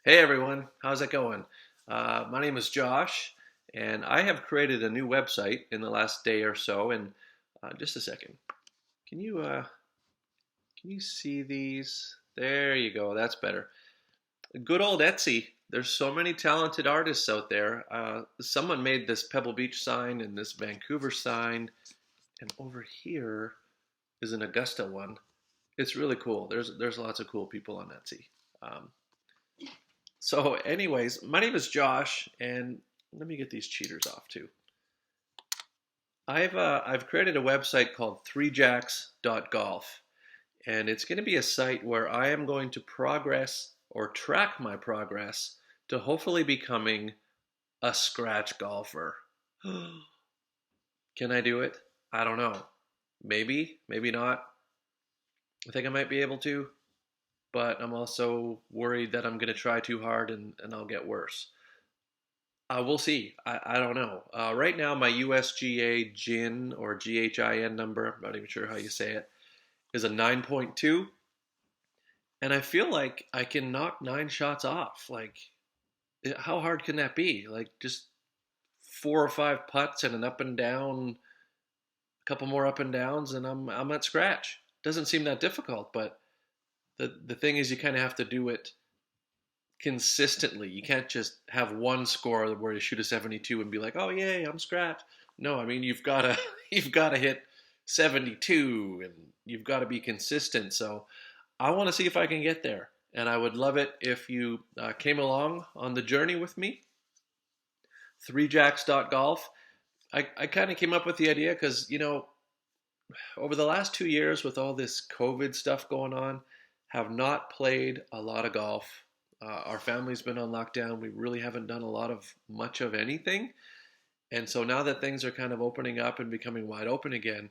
Hey everyone, how's it going? My name is Josh, and I have created a new website in the last day or so. And just a second, can you see these? There you go. That's better. Good old Etsy. There's so many talented artists out there. Someone made this Pebble Beach sign and this Vancouver sign, and over here is an Augusta one. It's really cool. There's lots of cool people on Etsy. Um, anyways, my name is Josh, and let me get these cheaters off too. I've created a website called threejacks.golf, and it's going to be a site where I am going to progress or track my progress to hopefully becoming a scratch golfer. Can I do it? I don't know. Maybe, maybe not. I think I might be able to, but I'm also worried that I'm going to try too hard and I'll get worse. We'll see. I don't know. Right now, my USGA GIN or GHIN number, I'm not even sure how you say it, is a 9.2. And I feel like I can knock nine shots off. Like, how hard can that be? Like, just four or five putts and an up and down, a couple more up and downs, and I'm at scratch. Doesn't seem that difficult, but the thing is, you kind of have to do it consistently. You can't just have one score where you shoot a 72 and be like, "Oh yay, I'm scratch." No, I mean you've got to you've got to hit 72 and you've got to be consistent. So I want to see if I can get there, and I would love it if you came along on the journey with me. Threejacks.golf. I kind of came up with the idea because over the last 2 years with all this COVID stuff going on, have not played a lot of golf. Our family's been on lockdown. We really haven't done a lot of much of anything. And so now that things are kind of opening up and becoming wide open again,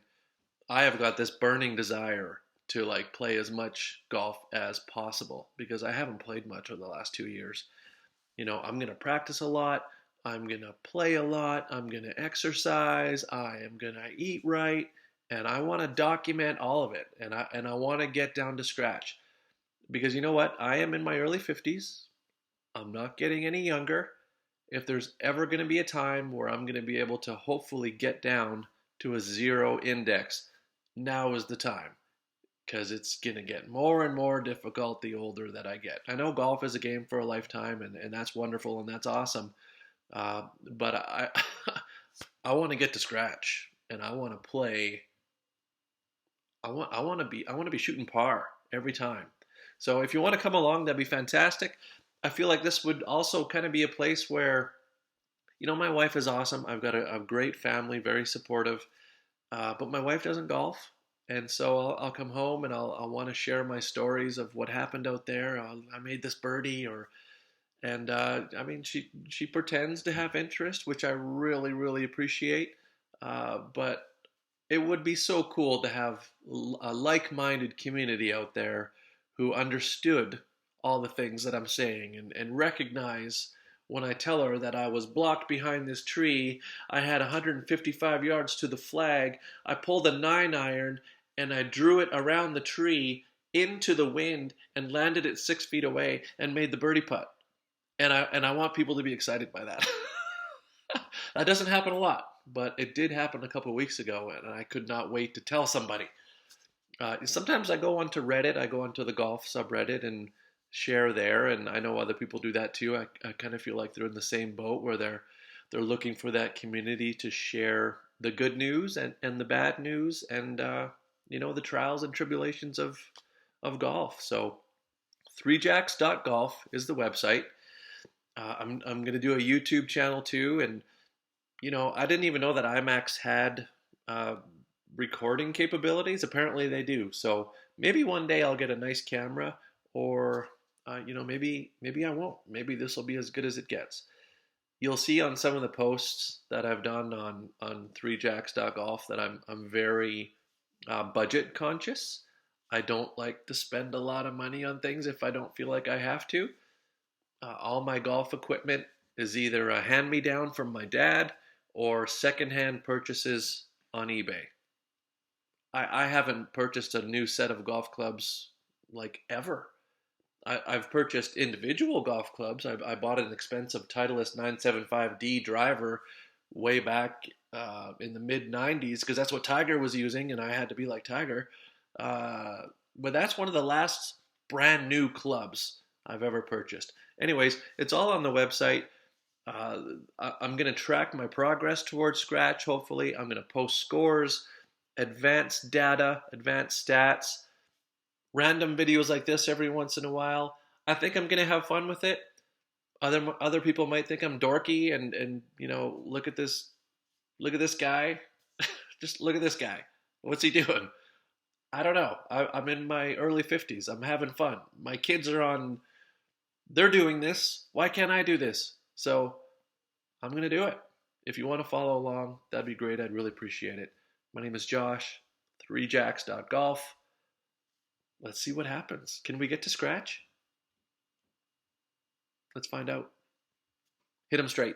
I have got this burning desire to like play as much golf as possible because I haven't played much over the last 2 years. I'm going to practice a lot. I'm going to play a lot. I'm going to exercise. I am going to eat right. And I want to document all of it. And I want to get down to scratch. Because you know what? I am in my early 50s. I'm not getting any younger. If there's ever going to be a time where I'm going to be able to hopefully get down to a zero index, now is the time. Because it's going to get more and more difficult the older that I get. I know golf is a game for a lifetime, and that's wonderful and that's awesome. But I want to get to scratch, and I want to play. I want to be shooting par every time. So if you want to come along, that'd be fantastic. I feel like this would also kind of be a place where, my wife is awesome. I've got a great family, very supportive. But my wife doesn't golf, and so I'll come home and I'll want to share my stories of what happened out there. I made this birdie, and I mean she pretends to have interest, which I really really appreciate. But it would be so cool to have a like-minded community out there who understood all the things that I'm saying and recognize when I tell her that I was blocked behind this tree, I had 155 yards to the flag, I pulled a 9 iron and I drew it around the tree into the wind and landed it 6 feet away and made the birdie putt. And I want people to be excited by that. That doesn't happen a lot, but it did happen a couple of weeks ago, and I could not wait to tell somebody. Sometimes I go onto Reddit, I go onto the golf subreddit and share there, and I know other people do that too. I kind of feel like they're in the same boat where they're looking for that community to share the good news and the bad news and the trials and tribulations of golf. So threejacks.golf is the website. I'm going to do a YouTube channel too, and I didn't even know that IMAX had uh, recording capabilities. Apparently they do. So maybe one day I'll get a nice camera, or maybe I won't. Maybe this will be as good as it gets. You'll see on some of the posts that I've done on threejacks.golf that I'm very budget conscious. I don't like to spend a lot of money on things if I don't feel like I have to. All my golf equipment is either a hand me down from my dad or secondhand purchases on eBay. I haven't purchased a new set of golf clubs like ever. I've purchased individual golf clubs. I bought an expensive Titleist 975D driver way back in the mid 90s because that's what Tiger was using, and I had to be like Tiger. Uh, but that's one of the last brand new clubs I've ever purchased. Anyways, it's all on the website. Uh, I'm going to track my progress towards Scratch, hopefully. I'm going to post scores, advanced data, advanced stats, random videos like this every once in a while. I think I'm going to have fun with it. Other people might think I'm dorky and look at this guy. Just look at this guy. What's he doing? I don't know. I'm in my early 50s. I'm having fun. My kids are on, they're doing this. Why can't I do this? So I'm going to do it. If you want to follow along, that'd be great. I'd really appreciate it. My name is Josh, threejacks.golf. Let's see what happens. Can we get to Scratch? Let's find out. Hit him straight.